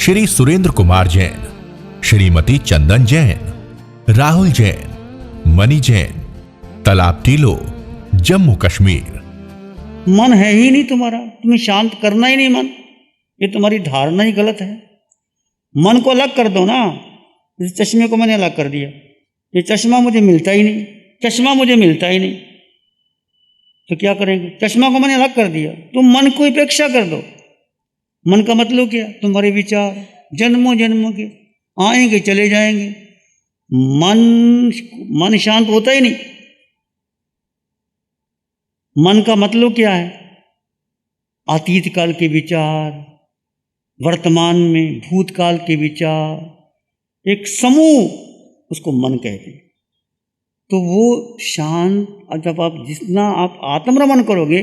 श्री सुरेंद्र कुमार जैन, श्रीमती चंदन जैन, राहुल जैन, मनी जैन, तालाब टीलो, जम्मू कश्मीर। मन है ही नहीं तुम्हारा, तुम्हें शांत करना ही नहीं मन। ये तुम्हारी धारणा ही गलत है। मन को अलग कर दो ना। इस चश्मे को मैंने अलग कर दिया, ये चश्मा मुझे मिलता ही नहीं, चश्मा मुझे मिलता ही नहीं, तो क्या करेंगे? चश्मा को मैंने अलग कर दिया। तुम मन को उपेक्षा कर दो। मन का मतलब क्या? तुम्हारे विचार जन्मों जन्मों के आएंगे चले जाएंगे। मन शांत होता ही नहीं। मन का मतलब क्या है? अतीत काल के विचार, वर्तमान में भूतकाल के विचार, एक समूह, उसको मन कहते हैं। तो वो शांत, जब आप जितना आप आत्मरमण करोगे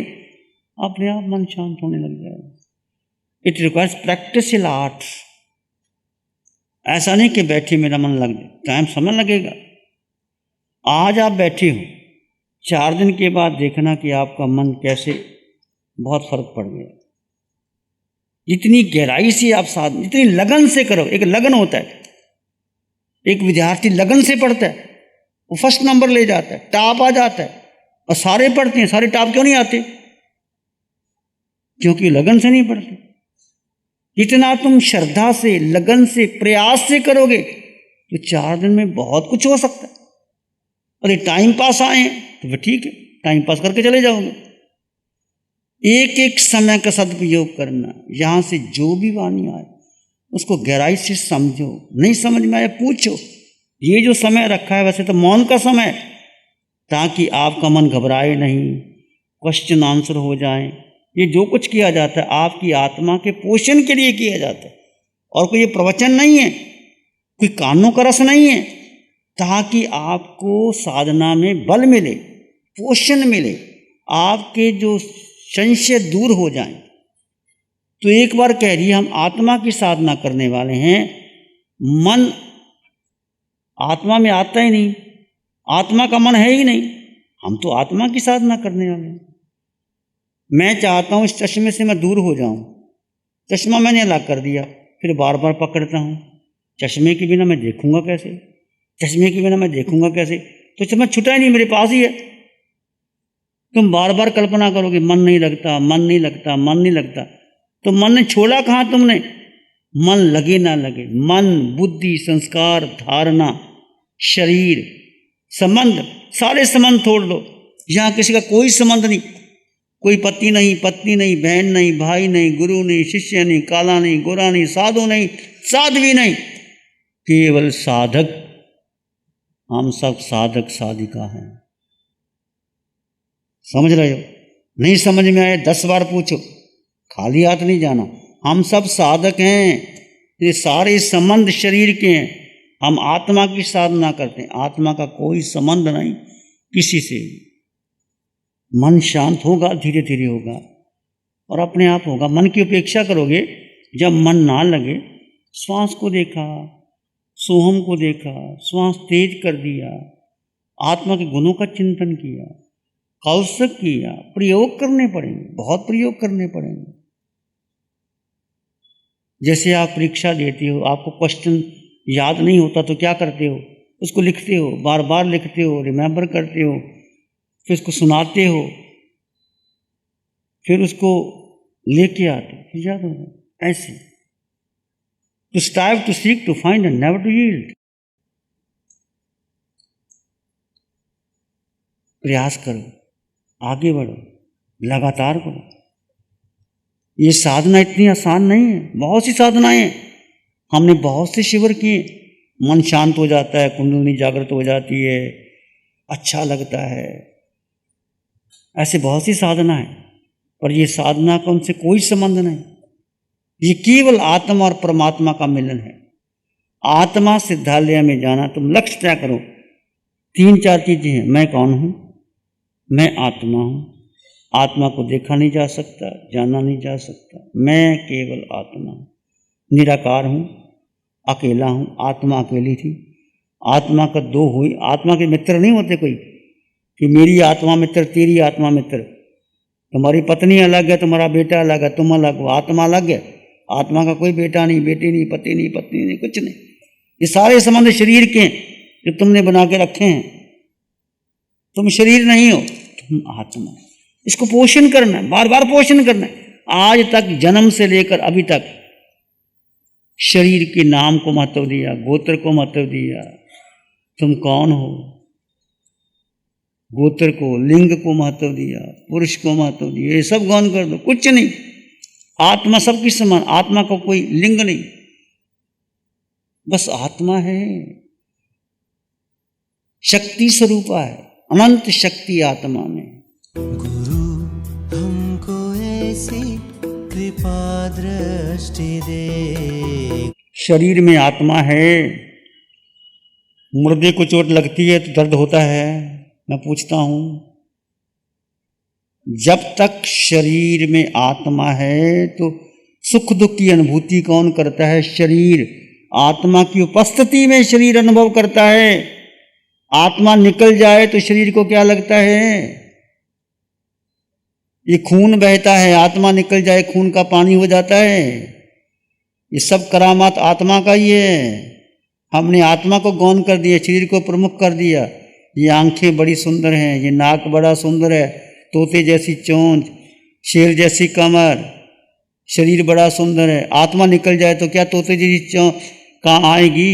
अपने आप मन शांत होने लग जाएगा। It requires practical art. ऐसा नहीं कि बैठे मेरा मन लग जाए, टाइम समय लगेगा। आज आप बैठे हो, 4 दिन के बाद देखना कि आपका मन कैसे बहुत फर्क पड़ गया। जितनी गहराई से आप साधना, जितनी लगन से करो। एक लगन होता है, एक विद्यार्थी लगन से पढ़ता है, वो फर्स्ट नंबर ले जाता है, टॉप आ जाता है। और सारे पढ़ते हैं, सारे टॉप क्यों नहीं आते? क्योंकि लगन से नहीं पढ़ते। जितना तुम श्रद्धा से, लगन से, प्रयास से करोगे तो 4 दिन में बहुत कुछ हो सकता है। अरे टाइम पास आए तो ठीक है, टाइम पास करके चले जाओगे। एक एक समय का सदुपयोग करना। यहाँ से जो भी वाणी आए उसको गहराई से समझो। नहीं समझ में आया पूछो। ये जो समय रखा है वैसे तो मौन का समय, ताकि आपका मन घबराए नहीं, क्वेश्चन आंसर हो जाए। ये जो कुछ किया जाता है आपकी आत्मा के पोषण के लिए किया जाता है, और कोई ये प्रवचन नहीं है, कोई कानों का रस नहीं है, ताकि आपको साधना में बल मिले, पोषण मिले, आपके जो संशय दूर हो जाएं। तो एक बार कह रही हम आत्मा की साधना करने वाले हैं। मन आत्मा में आता ही नहीं, आत्मा का मन है ही नहीं। हम तो आत्मा की साधना करने वाले हैं। मैं चाहता हूँ इस चश्मे से मैं दूर हो जाऊं। चश्मा मैंने अलग कर दिया, फिर बार बार पकड़ता हूँ। चश्मे के बिना मैं देखूंगा कैसे? चश्मे के बिना मैं देखूंगा कैसे? तो चश्मा छुटा ही नहीं, मेरे पास ही है। तुम बार बार कल्पना करोगे मन नहीं लगता, मन नहीं लगता, मन नहीं लगता। तो मन ने छोड़ा कहाँ तुमने? मन लगे ना लगे, मन, बुद्धि, संस्कार, धारणा, शरीर, संबंध, सारे संबंध तोड़ लो। यहाँ किसी का कोई संबंध नहीं, कोई पति नहीं, पत्नी नहीं, बहन नहीं, भाई नहीं, गुरु नहीं, शिष्य नहीं, काला नहीं, गोरा नहीं, साधु नहीं, साध्वी नहीं, केवल साधक। हम सब साधक साधिका हैं। समझ रहे हो? नहीं समझ में आए 10 बार पूछो, खाली हाथ नहीं जाना। हम सब साधक हैं। ये सारे संबंध शरीर के हैं। हम आत्मा की साधना करते हैं। आत्मा का कोई संबंध नहीं किसी से। मन शांत होगा, धीरे धीरे होगा और अपने आप होगा। मन की उपेक्षा करोगे। जब मन ना लगे, श्वास को देखा, सोहम को देखा, श्वास तेज कर दिया, आत्मा के गुणों का चिंतन किया, कौशक किया। प्रयोग करने पड़ेंगे, बहुत प्रयोग करने पड़ेंगे। जैसे आप परीक्षा देते हो, आपको क्वेश्चन याद नहीं होता तो क्या करते हो? उसको लिखते हो, बार बार लिखते हो, रिमेंबर करते हो, फिर उसको सुनाते हो, फिर उसको लेके आते हो, फिर याद होगा। ऐसे to strive, to seek, to find and never to yield. प्रयास करो, आगे बढ़ो, लगातार करो। ये साधना इतनी आसान नहीं है। बहुत सी साधनाएं हैं, हमने बहुत से शिविर किए। मन शांत हो जाता है, कुंडलिनी जागृत हो जाती है, अच्छा लगता है। ऐसे बहुत सी साधना है, पर ये साधना का उनसे कोई संबंध नहीं। ये केवल आत्मा और परमात्मा का मिलन है। आत्मा सिद्धालय में जाना, तुम लक्ष्य तय करो। 3-4 चीजें हैं। मैं कौन हूँ? मैं आत्मा हूँ। आत्मा को देखा नहीं जा सकता, जाना नहीं जा सकता। मैं केवल आत्मा हूँ, निराकार हूँ, अकेला हूँ। आत्मा अकेली थी, आत्मा का 2 हुई। आत्मा के मित्र नहीं होते कोई कि मेरी आत्मा मित्र, तेरी आत्मा मित्र। तुम्हारी पत्नी अलग है, तुम्हारा बेटा अलग है, तुम अलग हो, आत्मा अलग है। आत्मा का कोई बेटा नहीं, बेटी नहीं, पति नहीं, पत्नी नहीं, कुछ नहीं। ये सारे संबंध शरीर के जो तुमने बना के रखे हैं। तुम शरीर नहीं हो, तुम आत्मा। इसको पोषण करना है, बार बार पोषण करना है। आज तक जन्म से लेकर अभी तक शरीर के नाम को महत्व दिया, गोत्र को महत्व दिया। तुम कौन हो, गोत्र को, लिंग को महत्व दिया, पुरुष को महत्व दिया। ये सब गौन कर दो, कुछ नहीं। आत्मा सबकी समान, आत्मा को कोई लिंग नहीं, बस आत्मा है, शक्ति स्वरूपा है, अनंत शक्ति आत्मा में। गुरु हमको ऐसी कृपा दृष्टि दे। शरीर में आत्मा है, मुर्दे को चोट लगती है तो दर्द होता है। मैं पूछता हूं, जब तक शरीर में आत्मा है तो सुख दुख की अनुभूति कौन करता है? शरीर। आत्मा की उपस्थिति में शरीर अनुभव करता है। आत्मा निकल जाए तो शरीर को क्या लगता है? ये खून बहता है, आत्मा निकल जाए खून का पानी हो जाता है। ये सब करामात आत्मा का ही है। हमने आत्मा को गौन कर दिया, शरीर को प्रमुख कर दिया। ये आंखें बड़ी सुंदर हैं, ये नाक बड़ा सुंदर है, तोते जैसी चोंच, शेर जैसी कमर, शरीर बड़ा सुंदर है। आत्मा निकल जाए तो क्या तोते जैसी चोंच कहाँ आएगी?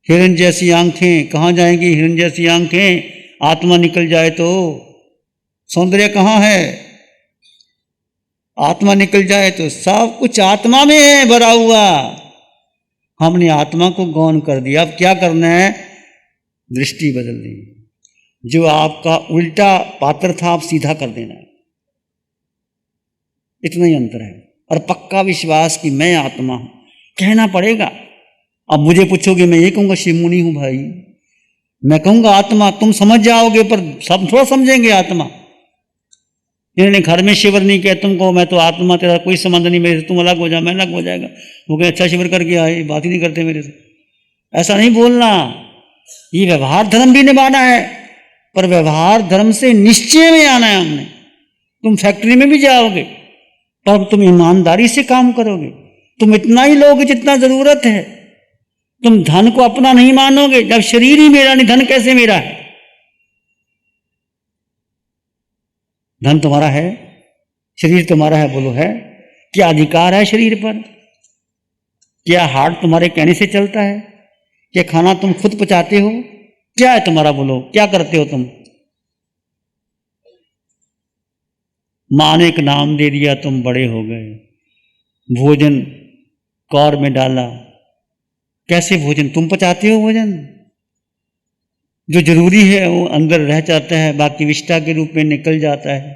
हिरन जैसी आंखें कहाँ जाएंगी? हिरन जैसी आंखें आत्मा निकल जाए तो सौंदर्य कहाँ है? आत्मा निकल जाए तो सब कुछ आत्मा में है भरा हुआ। हमने आत्मा को गौन कर दिया। अब क्या करना है? दृष्टि बदल दी। जो आपका उल्टा पात्र था आप सीधा कर देना है, इतना ही अंतर है। और पक्का विश्वास कि मैं आत्मा हूं कहना पड़ेगा। अब मुझे पूछोगे, मैं ये कहूंगा शिव मुनि हूं भाई, मैं कहूंगा आत्मा, तुम समझ जाओगे, पर सब थोड़ा समझेंगे आत्मा। इन्होंने घर में शिविर नहीं किया, तुम कहो मैं तो आत्मा, तेरा कोई संबंध नहीं मेरे से, तुम अलग हो जा, मैं अलग हो जाएगा। वो कहे अच्छा शिविर करके आए, बात ही नहीं करते मेरे से। ऐसा नहीं बोलना। ये व्यवहार धर्म भी निभाना है, पर व्यवहार धर्म से निश्चय में आना है हमने। तुम फैक्ट्री में भी जाओगे पर तुम ईमानदारी से काम करोगे। तुम इतना ही लोगे जितना जरूरत है। तुम धन को अपना नहीं मानोगे। जब शरीर ही मेरा नहीं, धन कैसे मेरा है? धन तुम्हारा है, शरीर तुम्हारा है, बोलो है? क्या अधिकार है शरीर पर? क्या हार्ट तुम्हारे कहने से चलता है? क्या खाना तुम खुद पचाते हो? क्या है तुम्हारा, बोलो? क्या करते हो तुम? मां ने एक नाम दे दिया, तुम बड़े हो गए। भोजन कौर में डाला, कैसे भोजन? तुम पचाते हो भोजन? जो जरूरी है वो अंदर रह जाता है, बाकी विष्टा के रूप में निकल जाता है।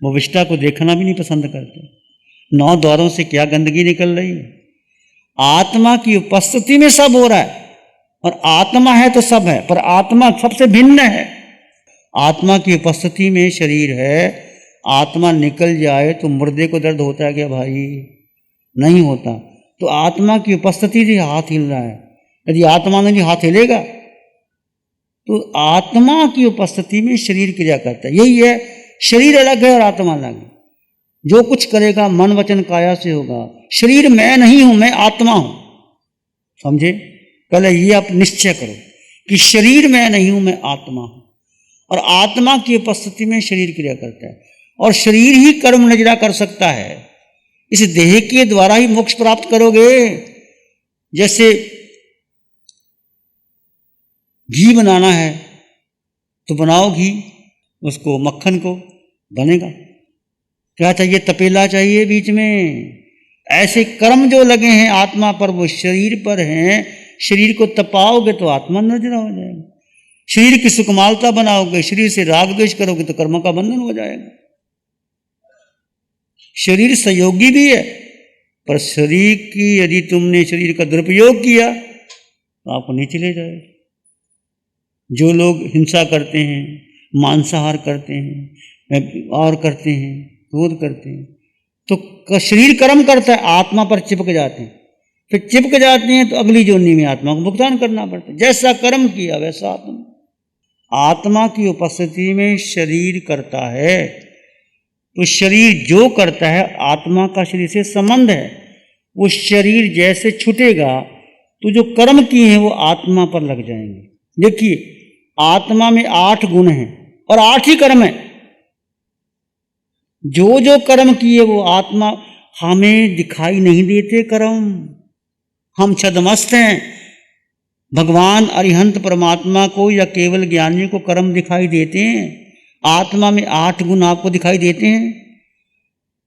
वो विष्टा को देखना भी नहीं पसंद करते। 9 द्वारों से क्या गंदगी निकल रही है? आत्मा की उपस्थिति में सब हो रहा है। और आत्मा है तो सब है, पर आत्मा सबसे भिन्न है। आत्मा की उपस्थिति में शरीर है। आत्मा निकल जाए तो मुर्दे को दर्द होता है क्या भाई? नहीं होता। तो आत्मा की उपस्थिति से हाथ हिल रहा है। यदि आत्मा ने भी हाथ हिलेगा तो आत्मा की उपस्थिति में शरीर क्रिया करता है। यही है, शरीर अलग है और आत्मा अलग है। जो कुछ करेगा मन वचन काया से होगा। शरीर मैं नहीं हूं, मैं आत्मा हूं। समझे? पहले ये आप निश्चय करो कि शरीर मैं नहीं हूं, मैं आत्मा हूं। और आत्मा की उपस्थिति में शरीर क्रिया करता है। और शरीर ही कर्म नजरा कर सकता है। इस देह के द्वारा ही मोक्ष प्राप्त करोगे। जैसे घी बनाना है तो बनाओ घी, उसको मक्खन को बनेगा। क्या चाहिए? तपेला चाहिए बीच में। ऐसे कर्म जो लगे हैं आत्मा पर वो शरीर पर हैं। शरीर को तपाओगे तो आत्मा नजर हो जाएगा। शरीर की सुकमालता बनाओगे, शरीर से राग द्वेष करोगे तो कर्म का बंधन हो जाएगा। शरीर सहयोगी भी है, पर शरीर की यदि तुमने शरीर का दुरुपयोग किया तो आपको नीचे ले जाएगा। जो लोग हिंसा करते हैं, मांसाहार करते हैं और करते हैं, क्रोध करते हैं, तो शरीर कर्म करता है, आत्मा पर चिपक जाते हैं। फिर चिपक जाते हैं तो अगली जोनी में आत्मा को भुगतान करना पड़ता है। जैसा कर्म किया वैसा आत्मा। आत्मा की उपस्थिति में शरीर करता है। तो शरीर जो करता है आत्मा का शरीर से संबंध है। वो शरीर जैसे छूटेगा तो जो कर्म किए हैं वो आत्मा पर लग जाएंगे। देखिए, आत्मा में 8 गुण हैं और 8 ही कर्म है। जो जो कर्म किए वो आत्मा, हमें दिखाई नहीं देते कर्म, हम छद्मस्त हैं। भगवान अरिहंत परमात्मा को या केवल ज्ञानी को कर्म दिखाई देते हैं। आत्मा में 8 गुण आपको दिखाई देते हैं।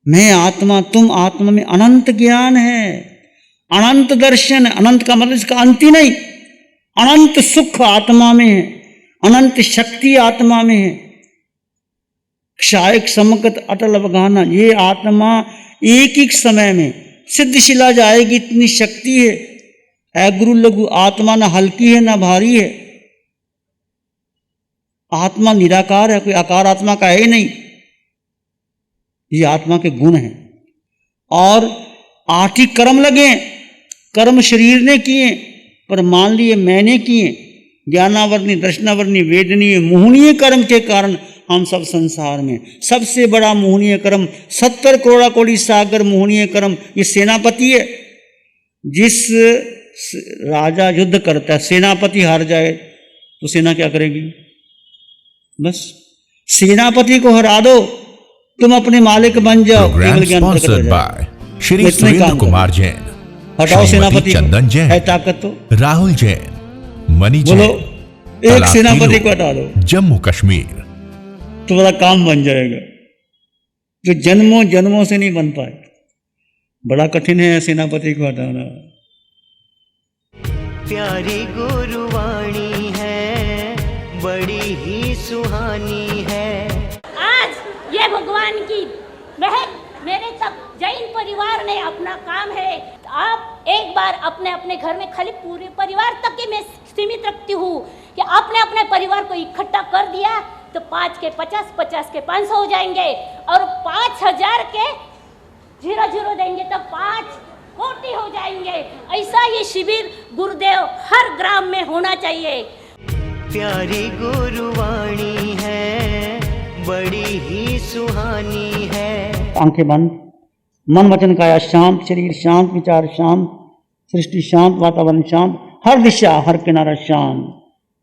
मैं आत्मा, तुम आत्मा में अनंत ज्ञान है, अनंत दर्शन। अनंत का मतलब इसका अंत ही नहीं। अनंत सुख आत्मा में है, अनंत शक्ति आत्मा में है। क्षायक समकत अटल अवगाहना, ये आत्मा एक ही समय में सिद्धशिला जाएगी, इतनी शक्ति है। ऐ गुरु लघु, आत्मा ना हल्की है ना भारी है। आत्मा निराकार है, कोई आकार आत्मा का है ही नहीं। ये आत्मा के गुण हैं। और 8 ही कर्म लगे। कर्म शरीर ने किए, पर मान लिए मैंने किए। ज्ञानावर्णी, दर्शनावर्णी, वेदनीय, मोहनीय कर्म के कारण हम सब संसार में। सबसे बड़ा मोहनीय कर्म, 70 करोड़ कोटि सागर मोहनीय कर्म, ये सेनापति है। जिस राजा युद्ध करता है, सेनापति हार जाए तो सेना क्या करेगी? बस सेनापति को हरा दो, तुम अपने मालिक बन जाओ, केवल ज्ञान प्रकट हो जाए। श्री सुरेंद्र कुमार जैन, हटाओ सेनापति चंदन जैन, है ताकत तो। राहुल जैन, मनी बोलो, जैन, एक सेनापति को हटा दो, जम्मू कश्मीर, तो बड़ा काम बन जाएगा। जो जन्मों जन्मों से नहीं बन पाए, बड़ा कठिन है सेनापति को हटाना। प्यारी गुरुवाणी है, बड़ी ही सुहानी है। आज ये भगवान की महक मेरे तक जैन परिवार ने अपना काम है। आप एक बार अपने अपने घर में, खाली पूरे परिवार तक ही मैं सीमित रखती हूँ कि आपने अपने परिवार को इकट्ठा कर दिया तो 5 के 50, 50 के 500 हो जाएंगे, और 5000 के 0 देंगे तो 5 कोटि हो जाएंगे। ऐसा ये शिविर गुरुदेव हर ग्राम में होना चाहिए। प्यारी गुरुवाणी है, बड़ी ही सुहानी है। आंखें बंद, मन वचन काया शांत, शरीर शांत, विचार शांत, सृष्टि शांत, वातावरण शांत, हर दिशा हर किनारा शांत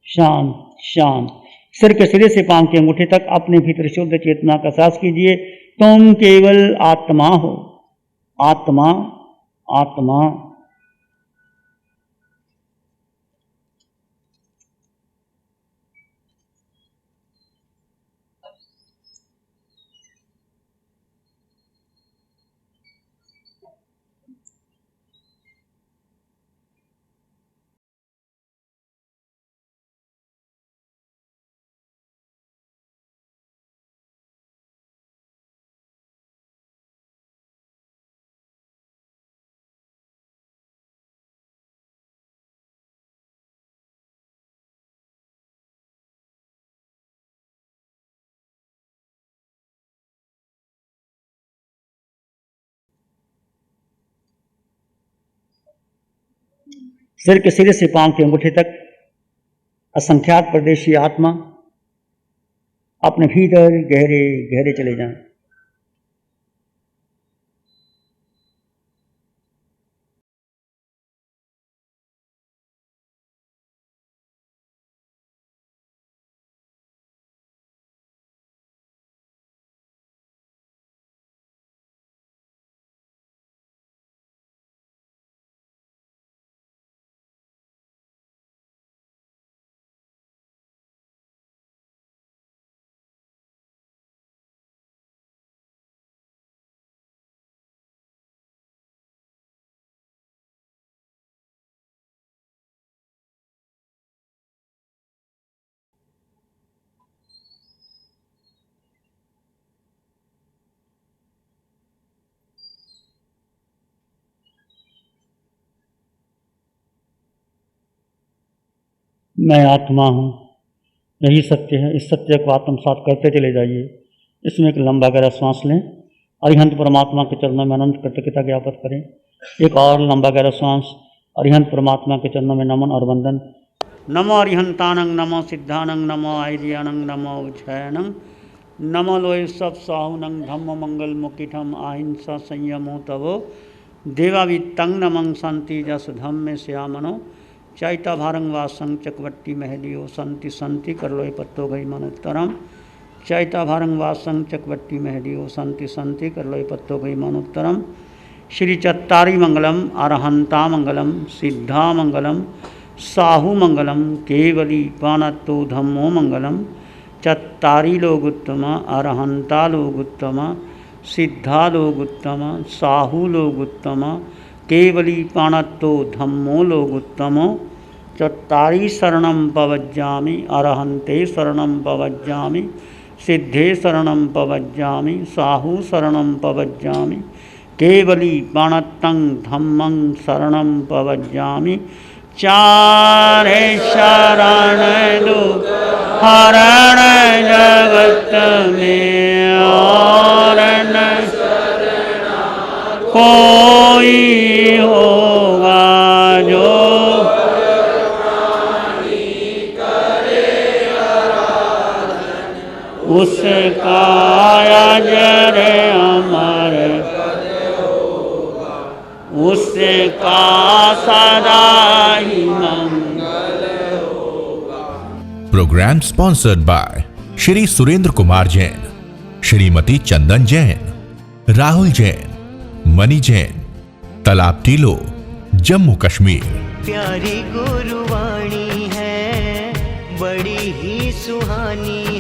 शांत शांत। सिर के सिरे से पांव के अंगूठे तक अपने भीतर शुद्ध चेतना का एहसास कीजिए। तुम केवल आत्मा हो, आत्मा आत्मा। सिर के सिरे से पांव के अंगूठे तक असंख्यात परदेशी आत्मा अपने भीतर गहरे गहरे चले जाएं। मैं आत्मा हूँ, यही सत्य है। इस सत्य को आत्मसात करते चले जाइए। इसमें एक लंबा गहरा सांस लें, अरिहंत परमात्मा के चरणों में अनंत कृतज्ञता ज्ञापन करें। एक और लंबा गहरा सांस, अरिहंत परमात्मा के चरणों में नमन और वंदन। नमो अरिहंतानंग, नमो सिद्धानंग, नमो आर्यानंग, नमो उज्जयनंग, नमो लोय सब साहुनं धम्म मंगल मुकिठम अहिंसा संयमो तवो देवावित्तं नमं शांति जस धम्मे श्यामनो चैता भारंग वासं चकवट्टी महलियो संति संति करलोय पत्तो गई मनोत्तरम चैता भारंग वासं चकवट्टी महलियो संति संति करलोय पत्तो गई मनोत्तरम श्री चत्तारी मंगलम अरहंता मंगलम सिद्धा मंगलम साहू मंगलम केवली पाणत्तो धम्मो मंगलम चत्तारी लोगुत्तम अरहंता लोगुत्तम सिद्धा लोगुत्तम साहू लोगुत्तम केवली पाणत्तो धम्मो लोगुत्तमो चत्तारी शरणं पवज्जामि अरहंते शरणं पवज्जामि सिद्धे शरणं पवज्जामि साहू शरणं पवज्जामि केवली पाणत्तं धम्मं शरणं पवज्जामि चारे शरण दो हरण जगत में और न कोई होगा जो उसका अजर अमर उसका सदा ही मंगल होगा। Program sponsored by Shri Surendra Kumar Jain, Shrimati Chandan Jain, Rahul Jain, Mani Jain, Talab Tillo, Jammu Kashmir. प्यारी गुरुवाणी है बड़ी ही सुहानी